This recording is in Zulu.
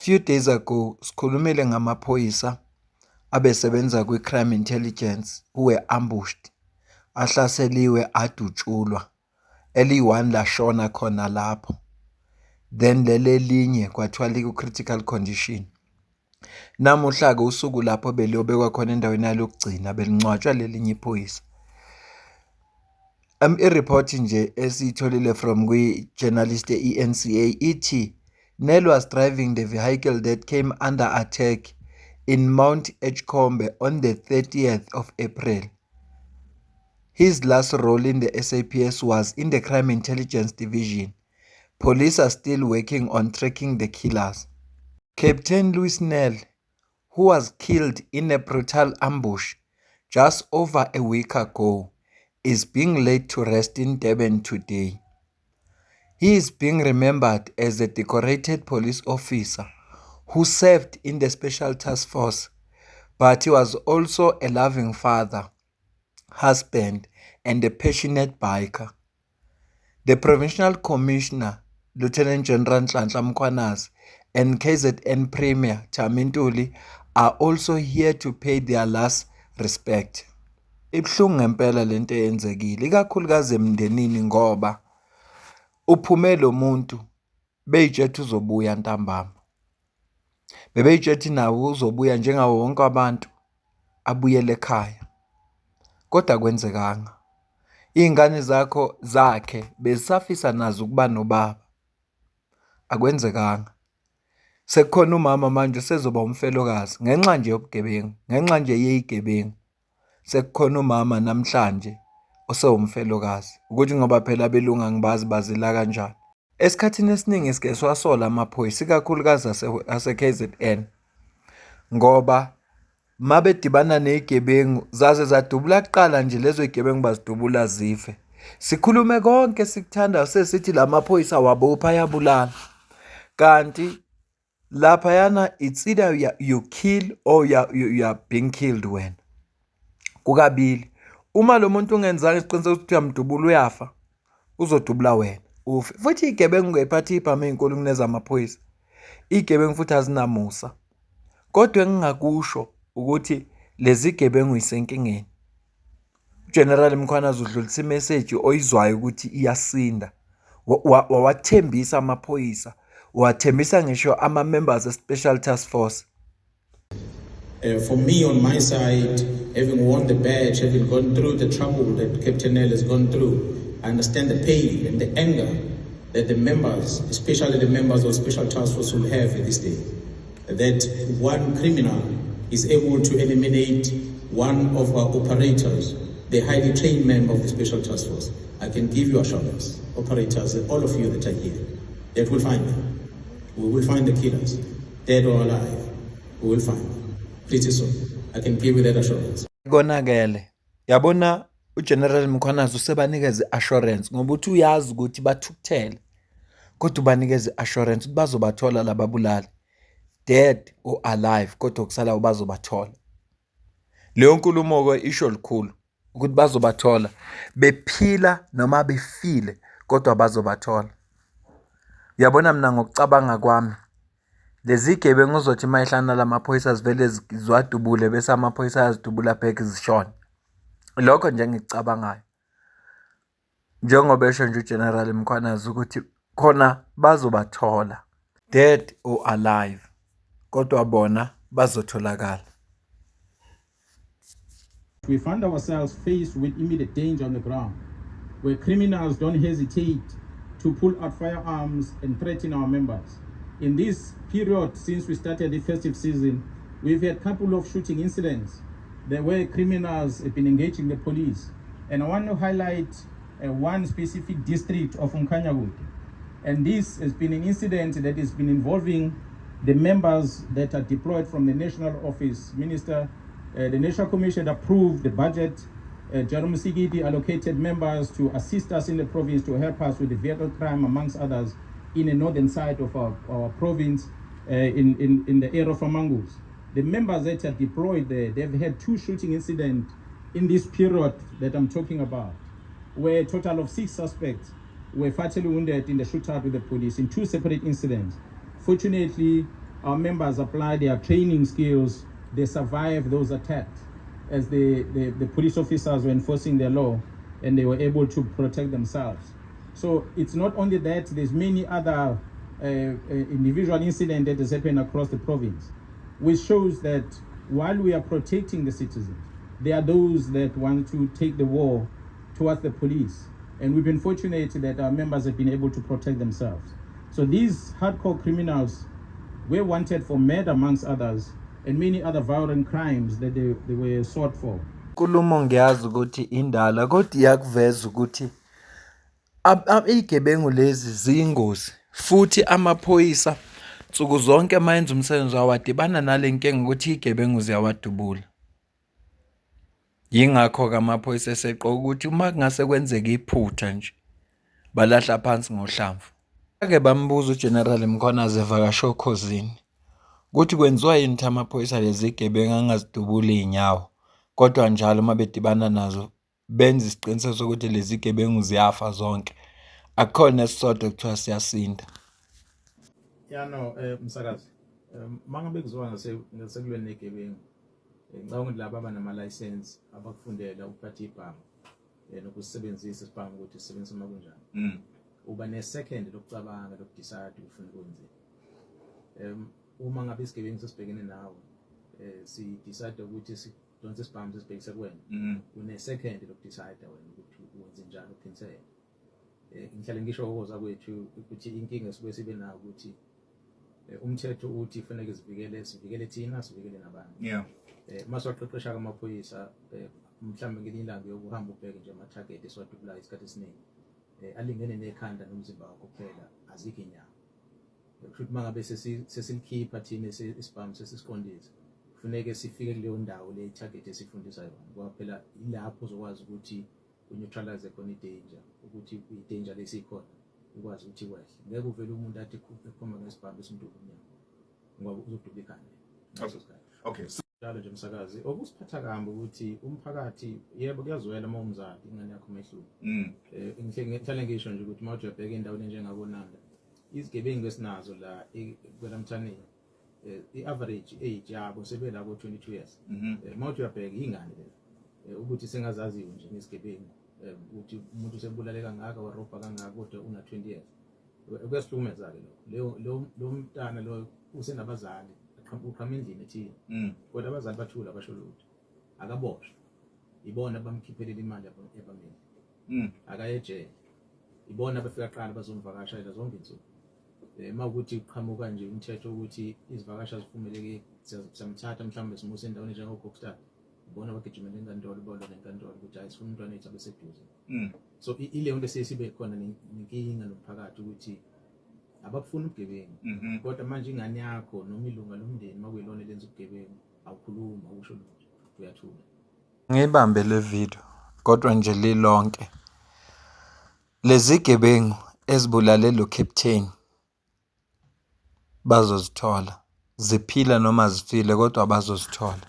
Few days ago, sikhulumile ngamaphoyisa abesebenza kwi-crime intelligence who were ambushed, ahlaseliwe adutshulwa. Eli-1 lashona khona lapho. Then leli elinye kwathiwa liku-critical condition. Namuhla-ke usuku lapho beliyobekwa khona endaweni yalo yokugcina belingcwatshwa lelinye iphoyisa. I-report nje esiyitholile from kwi-journalist ye-ENCA ithi Nel was driving the vehicle that came under attack in Mount Edgecombe on the 30th of April. His last role in the SAPS was in the Crime Intelligence Division. Police are still working on tracking the killers. Captain Louis Nel, who was killed in a brutal ambush just over a week ago, is being laid to rest in Durban today. He is being remembered as a decorated police officer who served in the Special Task Force, but he was also a loving father, husband, and a passionate biker. The Provincial Commissioner, Lieutenant General Nhlanhla Mkhwanazi, and KZN Premier Thami Ntuli are also here to pay their last respect. Ibuhlungu ngempela lento eyenzekile, ikakhulukazi emndenini ngoba uphume lo muntu beyitshethe uzobuya ntambama. Bebeyitshethe nawo uzobuya njengawo wonke abantu abuyele ekhaya. Kodwa kwenzekanga. Izingane zakhe bezisafisa nazo ukuba nobaba. Akwenzekanga. Sekukhona umama manje sezoba umfelokazi ngenxa nje yobugebengu, ngenxa nje yezigebengu. Sekukhona umama namhlanje osewumfelokazi ukuthi ngoba phela abelungu ngibazi bazila kanjani. Esikhathini esiningi sike siwasola amaphoyisa ikakhulukazi ase-KZN ngoba mabedibana nezigebengu zaze zadubula kuqala nje lezo zigebengu bazidubula zife. Sikhulume konke sikuthandayo sesithi lamaphoyisa wabopha ayabulala. Kanti laphayana it's either you kill or you are being killed wena. Kukabili. Uma lo muntu ungenzanga isiqiniseko ukuthi uyamdubula uyafa, uzodubula wena ufe. Futhi izigebengu ngephathi ibhame ezinkulu kuneza amaphoyisa. Izigebengu futhi azinamusa. Kodwa engingakusho ukuthi lezi zigebengu isenkingeni. uGeneral Mkhwanazi udlulisa imessage oyizwayo ukuthi iyasinda. Wathembisa amaphoyisa, wathembisa ngisho ama-members e-Special Task Force. For me, on my side, having won the badge, having gone through the trouble that Captain Nel has gone through, I understand the pain and the anger that the members, especially the members of Special Task Force, will have in this day. That one criminal is able to eliminate one of our operators, the highly trained member of the Special Task Force. I can give you assurance, operators, and all of you that are here, that we'll find them. We will find the killers, dead or alive. We will find them. Pretty soon. I can give you that assurance. Konakele. Yabona uGeneral Mkhwanazi usebanikeze assurance ngoba uthi uyazi ukuthi bathukuthele. Kodwa ubanikeze assurance ukuthi bazobathola lababulali. Dead or alive kodwa kusala bazobathola. Leyo nkulumo isho likhulu ukuthi bazobathola bephila noma befile kodwa bazobathola. Yabona mina ngokucabanga kwami lezi zigebengu uzothi mayihlana lamaphoyisa zivele ziwadubule bese amaphoyisa ayazidubula back zishona. Lokho nje engikucabangayo. Njengoba esho nje uGeneral Mkhwanazi ukuthi khona bazobathola dead or alive kodwa bona bazotholakala. We find ourselves faced with immediate danger on the ground, where criminals don't hesitate to pull out firearms and threaten our members. In this period, since we started the festive season, we've had a couple of shooting incidents where criminals have been engaging the police. And I want to highlight one specific district of Umkhanyawood. And this has been an incident that has been involving the members that are deployed from the National Office. The National Commission approved the budget. Jerome Sigidi allocated members to assist us in the province to help us with the vehicle crime, amongst others, in the northern side of our province, in the area of Amangus. The members that are deployed there, they've had 2 shooting incidents in this period that I'm talking about, where a total of 6 suspects were fatally wounded in the shootout with the police in 2 separate incidents. Fortunately, our members apply their training skills, they survive those attacks as the police officers were enforcing the law and they were able to protect themselves. So it's not only that, there's many other individual incidents that has happened across the province, which shows that while we are protecting the citizens, there are those that want to take the war towards the police. And we've been fortunate that our members have been able to protect themselves. So these hardcore criminals were wanted for murder, amongst others, and many other violent crimes that they were sought for. Nkulumo ngiyazi ukuthi indala kodwa iyakuveza ukuthi izigebengu lezi ziyingozi futhi amaphoyisa nsuku zonke mayenza umsebenzi wawo adibana nale nkinga ukuthi izigebengu ziyawadubula. Yingakho ke amaphoyisa eseqoka ukuthi uma kungase kwenzeke iphutha nje balahla phansi ngohlamvu. Ake bambuza uGeneral Mkhwanazi evakasha okhosini ukuthi kwenziwa yini ukuthi amaphoyisa lezi zigebengu angazidubuli iy'nyawo, kodwa njalo uma bedibana nazo benza isiqiniseko sokuthi lezi zigebengu ziyafa zonke, akukhona esisodwa kuthiwa siyasinda. Msakazi, mangabe kuziwa ngasekulweni negebengu, ngicabanga ukuthi laba abanama-license abakufundela ukuphatha ibhange nokusebenzisa isibhange ukuthi sisebenzisa uma kunjani. Uba ne-second lokucabanga lokudecide ufuna ukwenzeni. Uma ngabe isigebengu sesibhekene nawe si-decide ukuthi sidonse isibhamu sesibhekise kuwena, une-second lokudecide wena ukuthi wenze njani ukuphinisela. Ngihlale ngisho ukuza kwethu ukuthi inkinga esibuye sibe nayo ukuthi umthetho uthi kufanele sivikele thina, sivikele nabanye. Maswaqeqesha kamaphoyisa mhlawumbe ngelinye ilanga yokuhamba ubheke nje ama-target esiwadubulayo isikhathi esiningi alingene nekhanda nomzimba wakho kuphela, azikho inyawo. Kusho ukuthi uma ngabe sesilikhipha thina isibhamu sesisiqondise, kufuneke sifike kuleyo ndawo le target esifundisa yona, ngoba phela ilapho uzokwazi ukuthi uneutralize khona i-danger, ukuthi i-danger lesikhona ukwazi ukuthi wehle. Ngeke uvele umuntu athi ekhomba ngesibhamu esimduba unyawo ngoba uzodubula ikhanda. Okay. Njalo nje msakazi, okusiphatha kambi ukuthi umphakathi yebo kuyazwela uma umzali ingane yakho mehluko. Ngihlale ngisho nje ukuthi mawuthi uyabheka endaweni enjengaboNanda, izigebengu esinazo la kwelamthani, i-average age yabo sebela ko-22 years. Mawuthi uyabheka ingane lezo ukuthi sengazaziwe nje ngesigebengu, ukuthi umuntu usebulale kangaka warobha kangaka kodwa una-20 years. Kuyasihlukumeza-ke lo mntana lo usenabazali uqhama endlini ethile, kodwa abazali bathula basho lutho, akaboshwa, ibona abamkhiphelela imali ebameli, akayejele, ibona abafika kuqala bazomvakashela zonke insuku. Uma ukuthi uqhamuka nje umthetho ukuthi izivakasha zivumeleke siyamthatha mhlawumbe simuse endaweni enjengo-Kokstad, ibona abagijimela enkantolo bolona enkantolo ukuthi hayi sifuna umntwana ethu abeseduze. So ileyo nto sibe khona nenkinga nomphakathi ukuthi abakufuna ubugebengu, kodwa manje ingane yakho noma ilunga lomndeni makuyilona elenza ubugebengu, awukhuluma, awusho lutho, uyathula. Ngiyibambe le video kodwa nje lilonke lezi gebengu ezibulale lo captain bazozithola, ziphila noma zifile kodwa bazozithola.